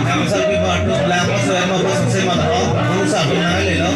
Kamu sampai baru belakang saya mau selesai mana? Kamu sampai mana lagi lo?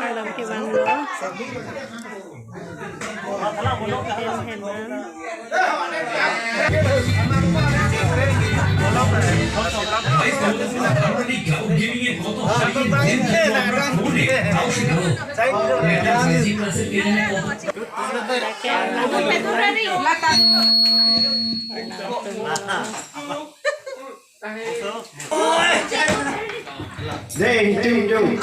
Alam ke bang lo. Deh, itu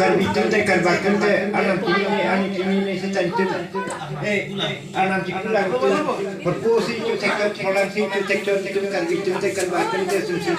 kan itu kan bahkan anak ini sedang itu. Anak itu lagi berposisi itu sektor toleransi itu sektor itu kan itu kan bahkan susun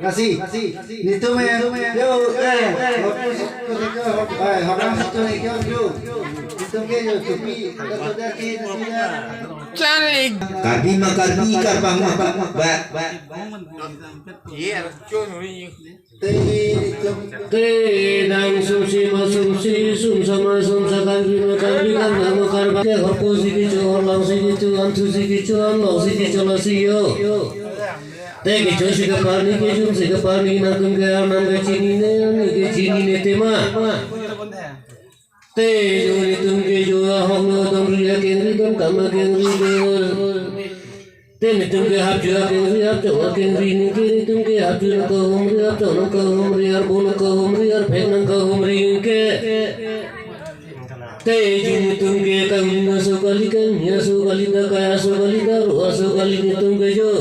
Kasih, itu men, yo, habang satu lagi yo, itu ke yo, tapi kita cari. Karbi makarbi karbang ba. Iya, cuy. Te dang sumsi masumsi sumsama sumsakan bima karbi kan nama karba. Aku sih orang sih antu sih orang sih yo. Te ke sih keparni ke jum sih keparni nakun ke anam ke cini ne tema. Te jo ni tum ke jo hong lo tum ria kendri tum kama kendri do. Te ni tum ke hap jo kendri ni ke tum ke hap jo ko humri ar bon ko humri ar phek nang ko humri ke. te jini tumke kamina sokali kamya sokali da kaya sokali da roa sokali ni tumke jo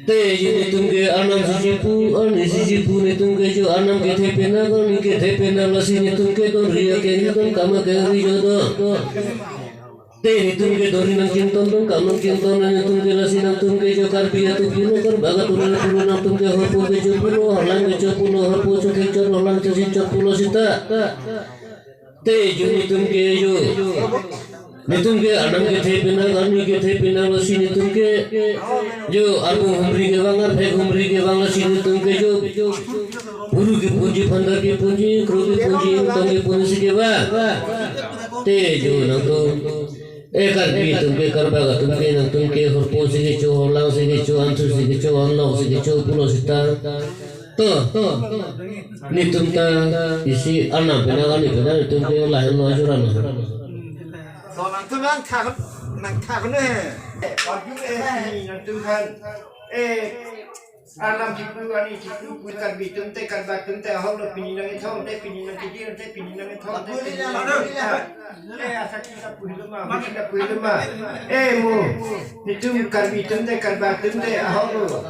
te jini tumke anam sijipu ani sijipu ni tumke jo anam ke thepena kani ke thepena lasi ni tumke don ria ke ni don kama ke ri jo do te ni tumke dori nang kinton don kama kinton ni tumke lasi nang tumke jo karpia tu pino kar baga turun turun nang tumke harpu ke jo puno halang ke jo puno harpu jo ke jo halang ke jo puno sita te juni tumke jo nitumke anam ke thepena kani ke thepena lasi nitumke jo arbu humri ke bangar phek humri ke bangar si nitumke jo guru ke punji pandar ke punji kru ke punji utang ke punji si ke ba te jo nang tu ekar bi tumke karbaga tumke nang tumke horpo si ke jo holang si ke jo ansu si ke jo anlau si ke jo pulo sita to nitumta isi anam pena kani pena nitumke lain lo ajuran rồi nàng thà con này còn chúng em nàng tư thân anh làm chỉ cứ anh chỉ cứ quy cần bị tương tây cần bạc tương tây không được pin năng thong đây pin năng kia đây pin năng thong đây pin năng sakit pun lama masih pun lama mu itu cần bị tương tây cần bạc tương tây không được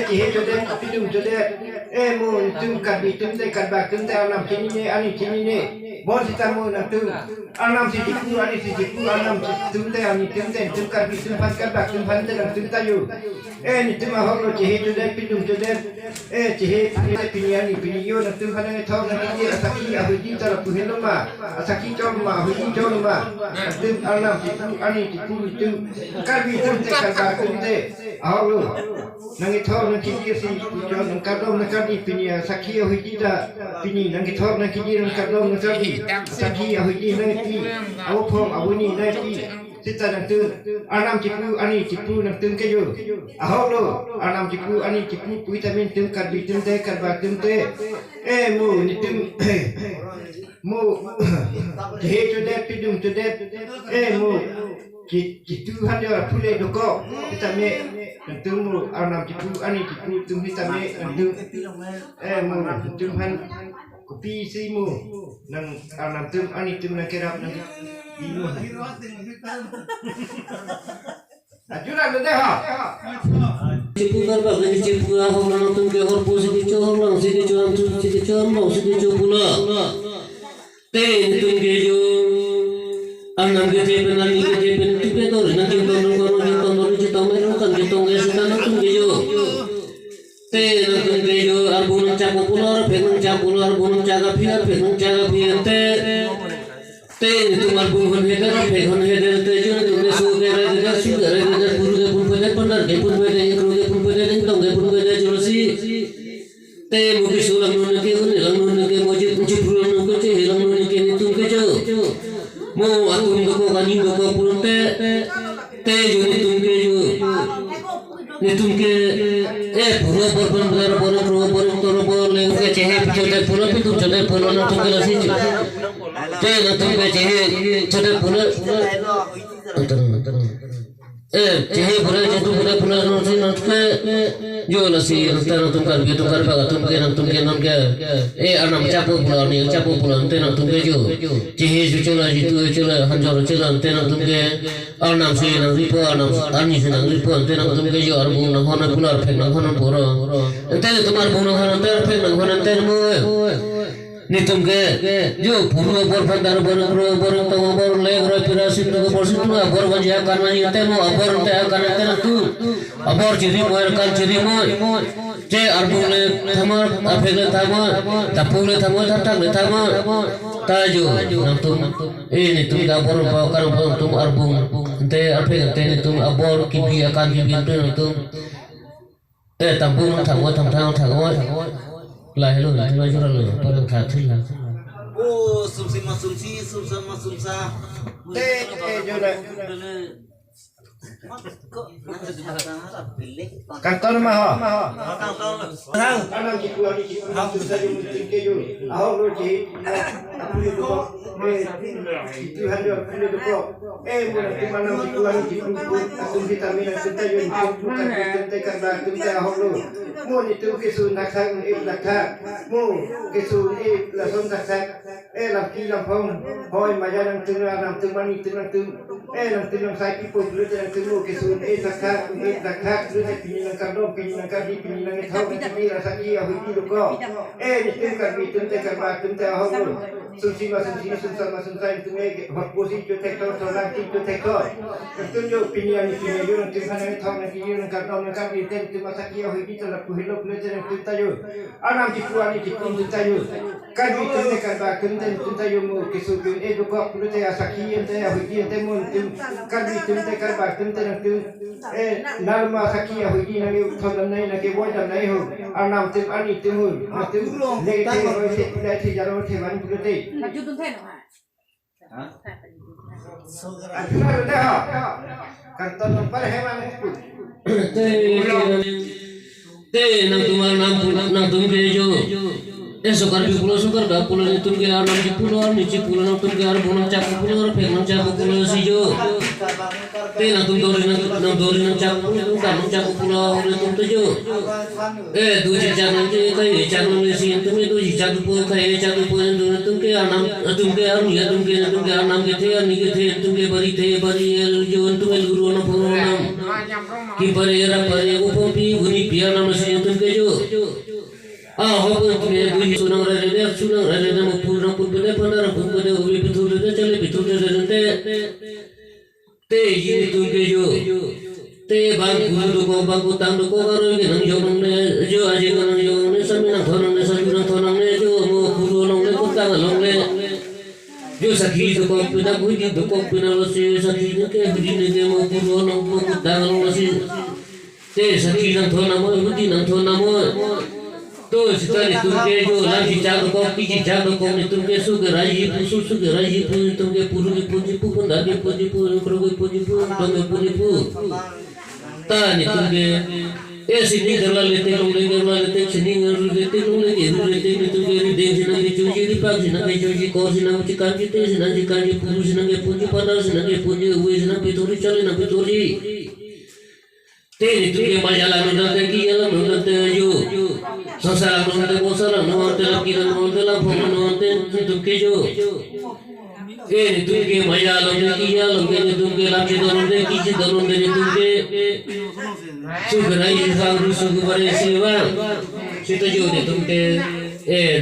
chỉ hết cho đây tapi đúng cho đây mu itu cần bị tương tây cần bạc tương tây làm chính này anh chính này bos kita mau nanti anam si jipu anam tunte ani tunte tunkan bisun paskan bak tunpan dalam tunta yu ni tuma holo jehe jode pindum jode jehe piniani piniyo na tunkan na thau na ki asaki ahuji tara puhelma asaki choma ahuji choma tum anam jipu ani jipu tum kan bi tunte kan bak tunte holo nangi thau na ki si chon nang kadom na kadi pinia asaki ahuji ta pini nangi thau na ki nang kadom na kadi sakhi ahuji nanti au phong au ni nanti sita nanti anam jipu ani jipu nanti ke yo aholo anam jipu ani jipu vitamin tum karbi tum te karba tum te mu ni tum mu je jode pidum jode mu jitu hanya pule doko vitamin nanti mu anam jipu ani jipu tum vitamin nanti mu tum han kopi simu nang anam tum ani tum nang kerap nang imu ajuran deh ha cipu karba ni cipu ahong nang tum ke hor posi ke cho hong lang si ke cho am tu si ke cho am mau si ke cho pula te tum ke jo anam ke te pen ani ke te pen tu ke to nang kim ton nang ci tong me kan ci tong ke suta nang tum ke jo te nang tum ke jo arbun capo pula penung capo pula arbun caga phiar penung caga phiar te tum arbun hon heder te jo tum ne so ke ra su ke ra guru ke pun pe pandar ke pun pe kru ke pun pe tong ke pun pe jo si te muki sulam nun ke un lang nun ke moji punci pulang nun ke lang nun ke ni tum ke jo mo atum ko kaning ko pun te jo ni tum ke jo ni tum ke puro por toro por le ke chehe chote puro pi tum chote puro na tum ke lasi jo te na tum ke chehe chote puro chehe puro chote puro no si no ke jo lasi anta na tum kar baga tum ke nam ke anam chapo puro ante na tum ke jo chehe ju chola jitu chola hanjor chola ante na tum ke anam si na ripo anam ani si na ripo ante na tum ke jo arbu na hona pular phek na hona puro ante tumar bu na hona ante phek na hona ante mo ni tum ke jo puro por pandar bor to le ro pira sin to por sin na bor ban ja karna ni ante mo abor ante karna ante na tu abor chiri mo kan chiri mo che arbu le thamar aphek le thamar tapu le thamar thata le thamar ta jo nang tum ni tum ka bor pa kar tum arbu ante aphek ante ni tum abor ki bi akan bi ante na tum tapu thang lại luôn lại nói cho nó có được thả thích là ô sum sa te jo le kantor mah anam jipu ani jipu tum ke jo aholo ji aku yo itu hanya pilih doko mau nanti mana pulang di pun atum vitamin yang kita yun bukan kita karena kita holo mau itu kesun naksan nakak mau kesun langsung naksak laki lampong hoi maya nang tengah nang temani tengah nang tengah saya pun dulu nang tengah kesun nakak dulu pilih nang kandong pilih nang kadi pilih nang tahu ini rasa iya hiji doko itu kan itu karena kita holo suci sama suntai itu hot posisi tektor solar itu tektor itu jo pilihan yo nanti mana tahu nanti yo nang kandong nang kadi itu masa kia hiji telah puhilo pelajaran kita yo anam dipuani dipun kita yo kan itu karena kita yo mau kesugun doko puluh asaki ente hiji ente mun kan itu karena kita nanti nama asaki hiji nang thonan nai nang wajah nai ho anam tim ani timul nanti lagi tidak jaro teman puluhAju tuh teh dong. Akhirnya dah kantor tempat hewan itu. nang tumke jo sukar bi pulo sukar da pulo ni tumke alam di pulo ni ci pulo nang tumke ar bonang cak pulo ar pe nang cak pulo si jo nang tum dori nang cak pulo nang cak pulo ni tum tu jo du ci cak nang ci kai cak nang si tum du ci cak pulo kai cak pulo du tumke anam tumke ar ni tumke anam ke the ni ke the tumke bari jo tum guru na pulo nam ki pare ra pare upopi guni pia nam si tumke jo hopo me guni sunang ra re mo purna pun bede pandara pun bede ubi pitul de chale pitul de te yi tumke jo te bang guru ko bang ko tang ko garo ge nang jo nang ne jo aje nang jo ne sami nang thonang ne sami nang thonang ne jo mo guru nang ne ko tang nang ne jo sakhi to ko pina bui di to ko pina lo se sakhi ne ke budi ne ge mo guru nang ko tang nang lo se te sakhi nang thonang mo budi nang thonang mo तो सितारे तुमके जो लाठी चाल को पीछे चाल को ने तुमके सुगराई तुमके पुरु की पूजी पुन दादी पूजी पुन करोगे पूजी पुन तुमके पूजी पुन तानी तुमके ऐसे नहीं करला लेते छनी लेते तुमके री देव सिना के चूजी री पाक सिना के चूजी को सिना के कांजी ते सिना के कांजी पुरु सिना के पूजी पदा सिना के पूजी हुए सिना पे थोड़ी चले ना पे थोड़ी तेरी तुमके मजाला में नते की याला में नते जो संसार में नते बोसरा नते लकी नते ला फोन नते तुमके जो तुमके मजाला में की याला में तुमके लाची दरोंदे की दरोंदे तुमके सुगराई सागु सुगबरे सेवा सित जो दे तुमके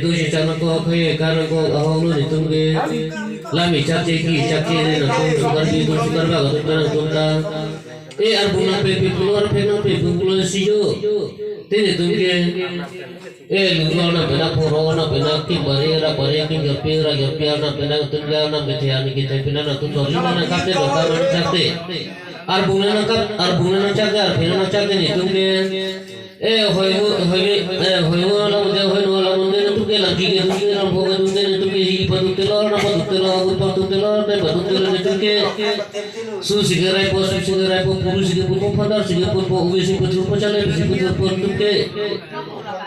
दूसरे चरण को खये कारण को अहोनो दे तुमके लामी चाचे ने न सुगर भी सुगर बाग तुमका arbuna pe pulo siyo tene tumke lulo na pena poro na pena ki bare ki gerpe na pena tumga na betya ni kita pena na tu tori na kapte doka na chakte arbuna na chakte pena na chakte ni tumke hoy la munde tumke la ki tumke na bhoga tumke tumke hi padutelo na padutelo ni tumke susigarai po puru sige po padar sige po uwe sige po chale sige po tumke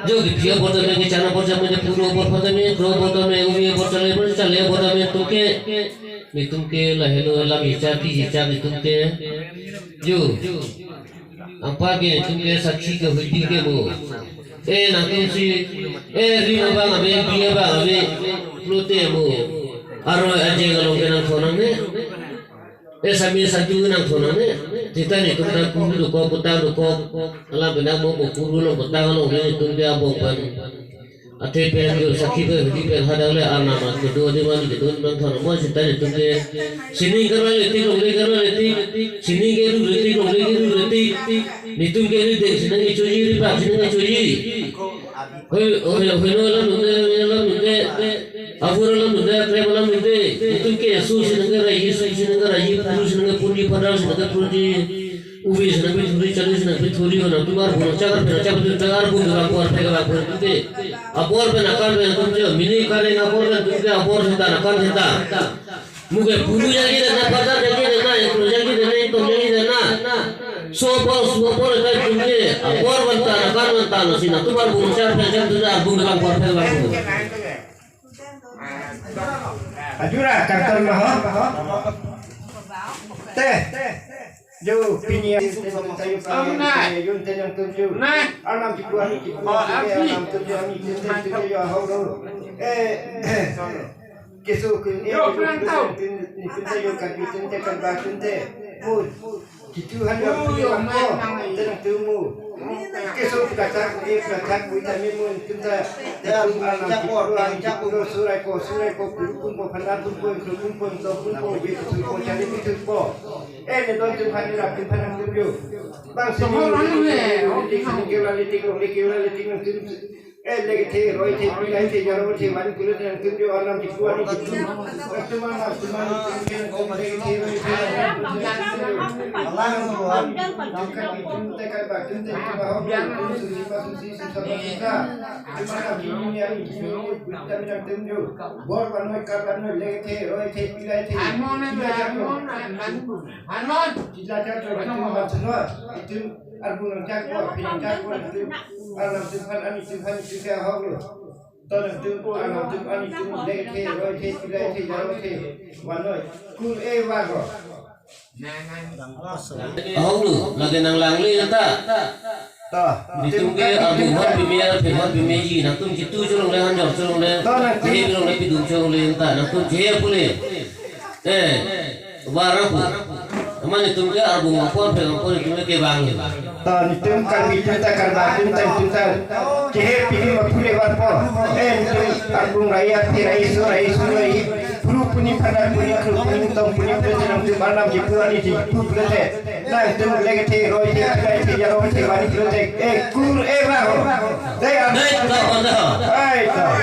jo ki pia bota me chana bota me puru bota me gro bota me uwe bota chale bota me tumke la helo la bicha ti tumke jo apa ke tumke sakshi ke hudi ke bo na tumsi rina ba me pia ba me prote bo aro aje galo ke na thona me sambil satu nang thona ne kita ni tumta kundu ko puta ko ala bena mo puru lo puta lo ne tumbe abo pan ate pe jo sakhi pe hudi pe hadale arna ma do de man de don nang thona mo kita ni tumbe sini karwa leti sini ke ru leti ni tumke ni de sini ke choji ri pa sini ke choji hoy no la munde Afur lam muda krem lam muda itu ke asu sinanga rayi puru sinanga pundi padal sinanga pundi ubi sinanga thuri chali sinanga thuri hona tumar bono chagar betul chagar bu apor pega apor tu apor pe nakar pe tumje mini kare apor pe tumje apor sinta nakar sinta muge puru jagi na padal jagi na ekro jagi na to jagi na sopor ka tumje apor banta nakar banta no sina tumar bono chagar pe tumje apor pega apor Ajura kantor mah. Teh. Yo pinia yun tenang tujuh. Alam cipuan ini alam tujuh ini tujuh yo hau. Kesu kini kita yo kaki kan bakun teh. Gitu hanya punya apa tenang temu. Kesu kacang vitamin mun kita alam cipuan surai ko kurukun ko pandan pun gitu ko jadi itu ko. Ini don Tuhan ira Tuhan tujuh. Bang lagi teh roi teh pilai teh jaro teh mari kulit yang tujuh alam cipuan itu. Teman Arbun cakwa, pinang cakwa itu alam Tuhan ani Tuhan juga halu. Tanah Tuhan alam Tuhan itu leke, rote, pilate, jarote, wanoi. Kul wago. Haulu lagi nang langli nata. Ditunggu abuhan bimeji natum citu curang lehan jauh curang le. Jehe curang le pidung curang le nata natum jehe pule. Barapu. Teman itu mungkin arbung apa itu ke bang. Tan itu kan kita kan batun tan kita jehe pilih mapule warpo. Itu arbung raya tirai surai. Puru puni pada punya puni tong punya presiden itu malam jipuan itu presiden. Nah itu lagi teh roi teh pilai jaro teh wani presiden. Kur baho. Daya. Hai to.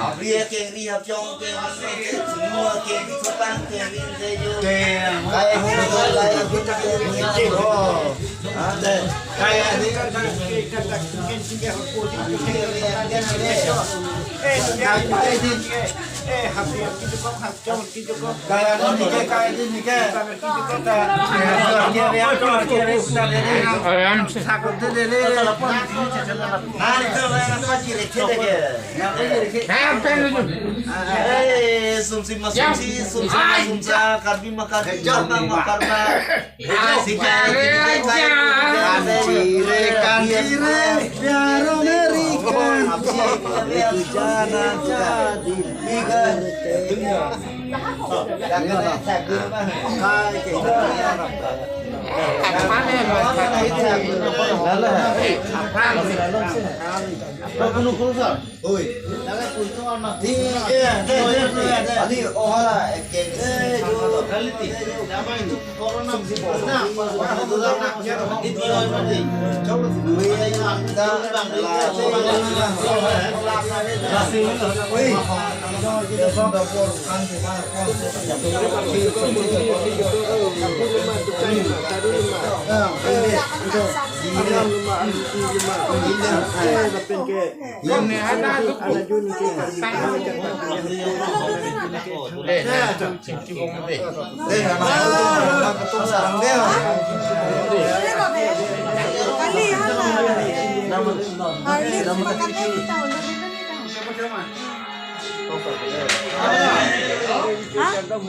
Abria que ria chong que semua que sopan que vintejo kayak kita ada kayak ini kan kita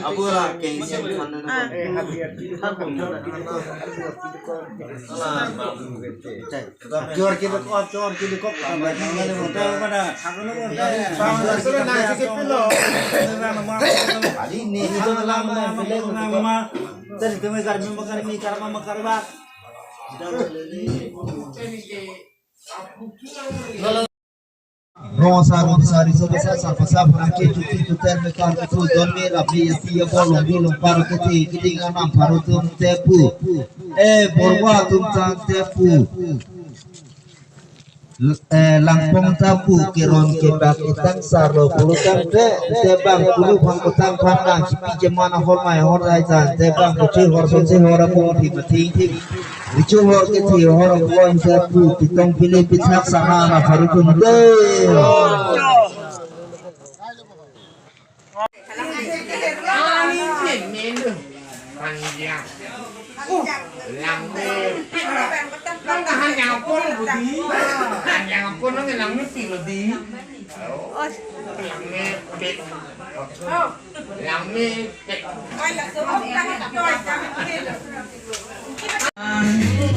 Aku lah kengsi mana Jor kita kok Rosa Gonzari Sobasa Sapasa Frankie Tuti Tutel Mekar Kutu Donme Rabi Yasiya Bolong Gilong Paruketi Kidinganam Parutum Tepu Borwa Tumtang Tepu Langpong Tapu Kiron Kebak Itang Sarlo Pulutan Tebang Pulu Pangkutang Pandang Kipi Jemana Hormai Horaitan Tebang Kucil Horsonsi Horapong Timating Ricu hor keti hor koin tepu kitong pilih pitak sama na farukun deh.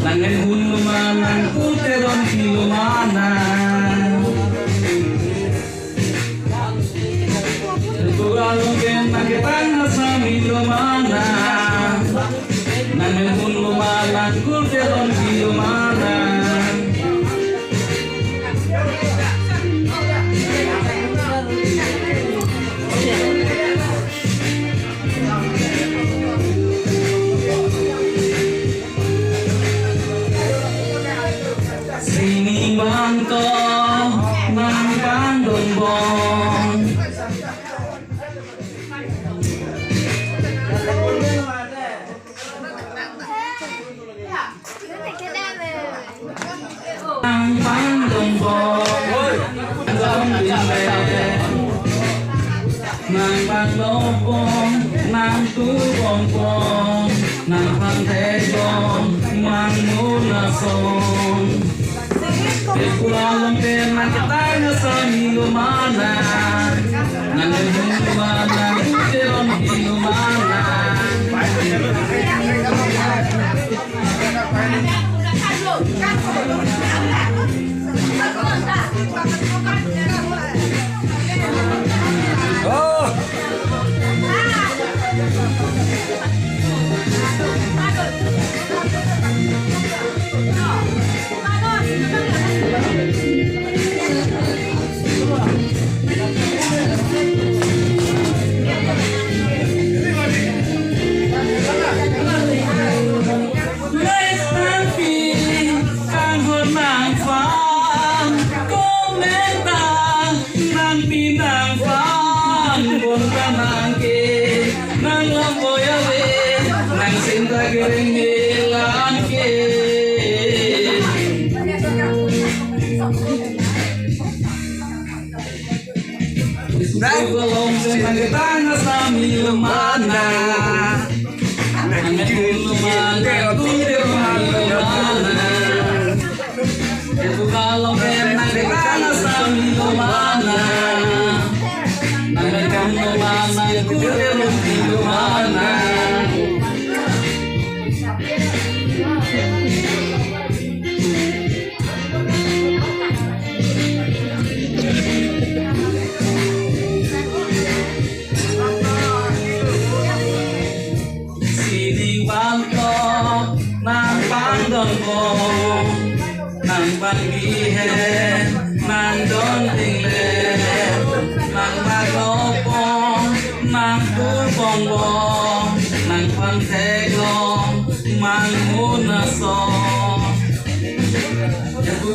Langit pun lumayan, kuteron di lumayan. Kalau kena kita ngasami lumayan, langit pun lumayan, kuteron di lumayan. Sini manto nang bandung bong nang bandung bong nang bandung bong nang tu bong bong nang pantai bong mang munasong Pulang pernah kita ngasami lumana, nanti lumana, teron di lumana.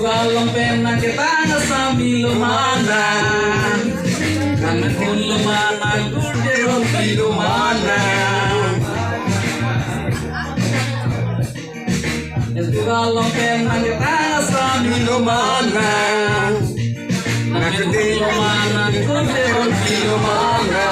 Kalau pernah kita ngasami lumana, kangen pun lumana, kuderon di lumana. Kalau pernah kita ngasami lumana, kangen pun lumana, kuderon di lumana.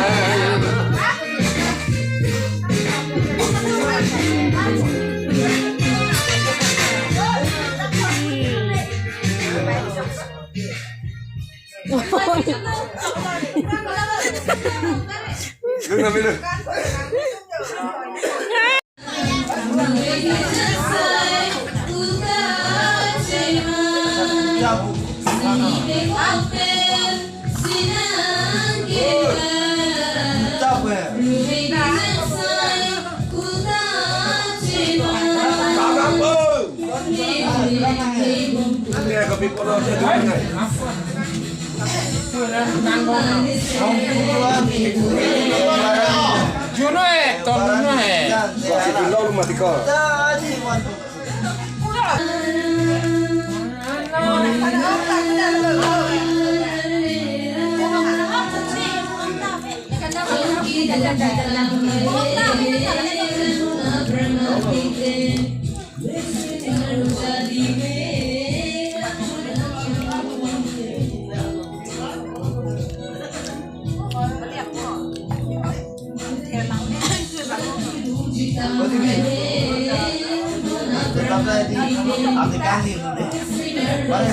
Juno ton Juno Tetap di aplikasi deh. Boleh